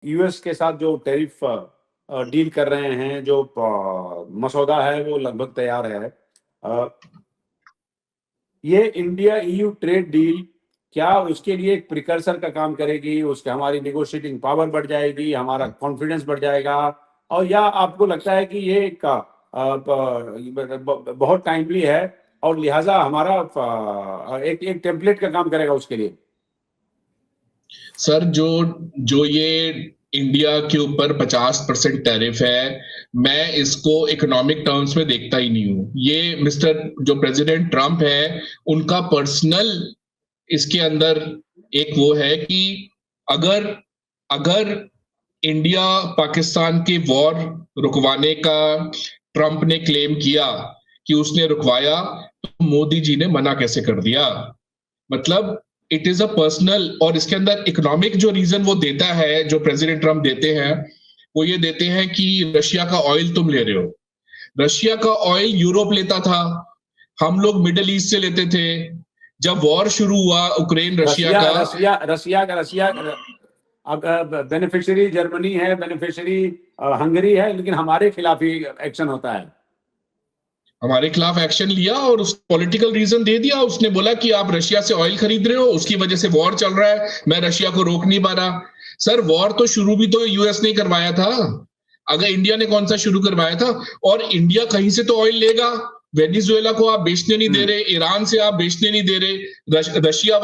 US के साथ जो टैरिफ डील कर रहे हैं, जो मसौदा है वो लगभग तैयार है। ये इंडिया ईयू ट्रेड डील क्या उसके लिए एक प्रिकर्सर का काम करेगी? उसके हमारी नेगोशिएटिंग पावर बढ़ जाएगी, हमारा कॉन्फिडेंस बढ़ जाएगा? और या आपको लगता है कि ये एक बहुत टाइमली है और लिहाजा हमारा एक एक टेम्पलेट का काम करेगा उसके लिए? सर, जो जो ये इंडिया के ऊपर 50% टैरिफ है, मैं इसको इकोनॉमिक टर्म्स में देखता ही नहीं हूं। ये मिस्टर जो प्रेसिडेंट ट्रम्प है, उनका पर्सनल इसके अंदर एक वो है कि अगर अगर इंडिया पाकिस्तान के वॉर रुकवाने का ट्रम्प ने क्लेम किया कि उसने रुकवाया, तो मोदी जी ने मना कैसे कर दिया? मतलब इट इज अ पर्सनल, और इसके अंदर इकोनॉमिक जो रीजन वो देता है, जो प्रेसिडेंट ट्रम्प देते हैं, वो ये देते हैं कि रशिया का ऑयल तुम ले रहे हो। रशिया का ऑयल यूरोप लेता था, हम लोग मिडिल ईस्ट से लेते थे। जब वॉर शुरू हुआ यूक्रेन रशिया रशिया का, रशिया रशिया का रशिया अब बेनिफिशियरी जर्मनी है, बेनिफिशियरी हंगरी है, लेकिन हमारे खिलाफ ही एक्शन होता है। हमारे खिलाफ एक्शन लिया और उस पॉलिटिकल रीजन दे दिया। उसने बोला कि आप रशिया से ऑयल खरीद रहे हो, उसकी वजह से वॉर चल रहा है, मैं रशिया को रोक नहीं पा रहा। सर, वॉर तो शुरू भी तो यूएस ने करवाया था। अगर इंडिया ने कौन सा शुरू करवाया था? और इंडिया कहीं से तो ऑयल लेगा। वेनेजुएला को आप बेचने नहीं दे रहे, ईरान से आप बेचने नहीं दे रहे, रशिया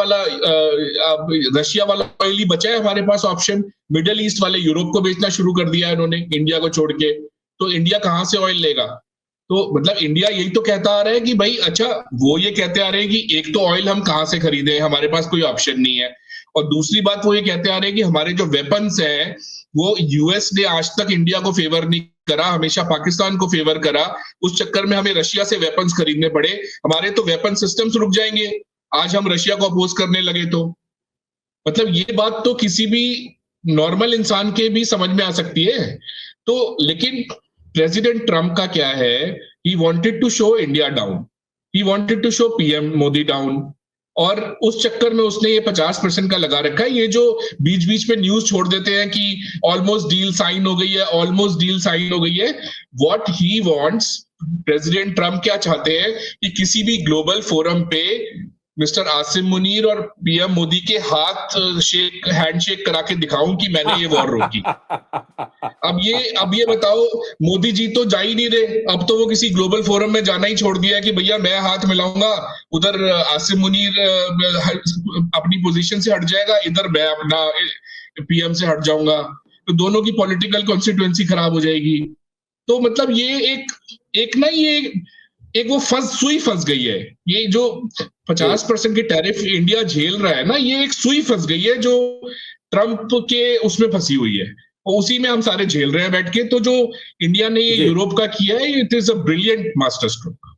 वाला ऑयल ही बचा है हमारे पास ऑप्शन। मिडिल ईस्ट वाले यूरोप को बेचना शुरू कर दिया है इन्होंने, इंडिया को छोड़ के। तो इंडिया कहां से ऑयल लेगा? तो मतलब इंडिया यही तो कहता आ रहा है कि भाई, अच्छा, वो ये कहते आ रहे हैं कि एक तो ऑयल हम कहां से खरीदें, हमारे पास कोई ऑप्शन नहीं है। और दूसरी बात वो ये कहते आ रहे हैं कि हमारे जो वेपन्स हैं, वो यूएस ने आज तक इंडिया को फेवर नहीं करा, हमेशा पाकिस्तान को फेवर करा। उस चक्कर में हमें रशिया से वेपन्स खरीदने पड़े। हमारे तो वेपन सिस्टम्स रुक जाएंगे आज हम रशिया को अपोज करने लगे तो। मतलब ये बात तो किसी भी नॉर्मल इंसान के भी समझ में आ सकती है। तो लेकिन प्रेसिडेंट ट्रम्प का क्या है, he wanted to show India down, he wanted to show PM Modi down. और उस चक्कर में उसने ये 50% का लगा रखा है। ये जो बीच बीच में न्यूज छोड़ देते हैं कि ऑलमोस्ट डील साइन हो गई है, ऑलमोस्ट डील साइन हो गई है, what he wants, president Trump क्या चाहते हैं कि किसी भी ग्लोबल फोरम पे मिस्टर आसिम मुनीर और पीएम मोदी के हाथ हैंडशेक करा के दिखाऊं कि मैंने ये वॉर रोकी। अब ये बताओ, मोदी जी तो जा ही नहीं रहे। अब तो वो किसी ग्लोबल फोरम में जाना ही छोड़ दिया है कि भैया मैं हाथ मिलाऊंगा, उधर आसिम मुनीर अपनी पोजीशन से हट जाएगा, इधर मैं अपना पीएम से हट जाऊंगा। तो दोनों की पॉलिटिकल कॉन्स्टिट्यूएंसी खराब हो जाएगी। तो मतलब ये एक ना, ये एक वो सुई फंस गई है। ये जो 50% की टैरिफ इंडिया झेल रहा है ना, ये एक सुई फंस गई है जो ट्रम्प के उसमें फंसी हुई है, और उसी में हम सारे झेल रहे हैं बैठ के। तो जो इंडिया ने ये यूरोप का किया है, it is a brilliant master stroke.